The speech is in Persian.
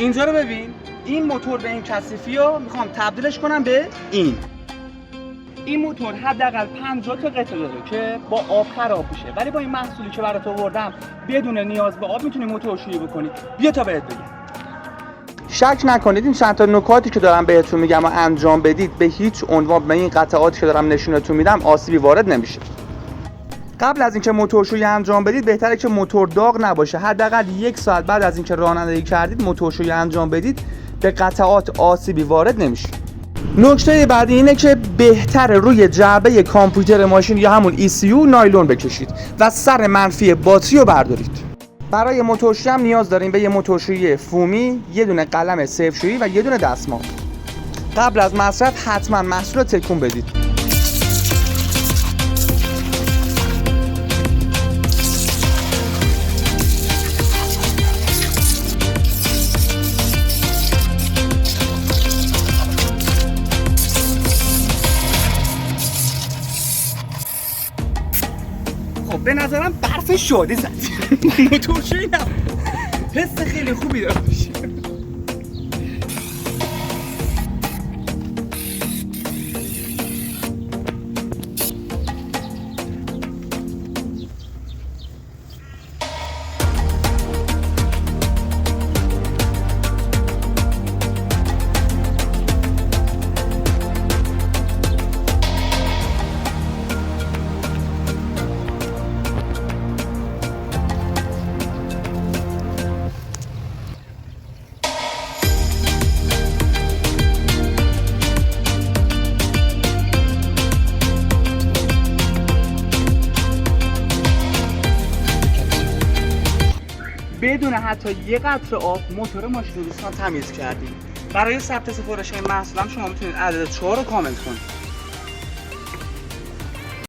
اینجا رو ببین، این موتور به این کثیفی رو میخوام تبدیلش کنم به این موتور حداقل 50 تا قطعه داره که با آب خراب میشه، ولی با این محصولی که برات آوردم بدون نیاز به آب میتونی موتور شویی بکنی. بیا تا بهت بگم. شک نکنید این چند تا نکاتی که دارم بهتون میگم و انجام بدید به هیچ عنوان به این قطعاتی که دارم نشونتون میدم آسیبی وارد نمیشه. قبل از اینکه موتورشویی انجام بدید بهتره که موتور داغ نباشه. حداقل 1 ساعت بعد از اینکه رانندگی کردید موتورشویی انجام بدید، به قطعات آسیبی وارد نمیشه. نکته بعدی اینه که بهتره روی جعبه کامپیوتر ماشین یا همون ECU نایلون بکشید و سر منفی باتری رو بردارید. برای موتورشویی هم نیاز داریم به یه موتورشویی فومی، یه دونه قلم سیف‌شویی و یه دونه دستمال. قبل از مصرف حتما محصول رو تکون بدید. خب به نظرم برف شاده زد. موتورشویی نه، حس خیلی خوبی داره میشه. بدون حتی یه قطره آب موتور ماشین رو دوستان تمیز کردیم. برای ثبت سفارش این محصولم شما میتونید عدد 4 رو کامنت کنید.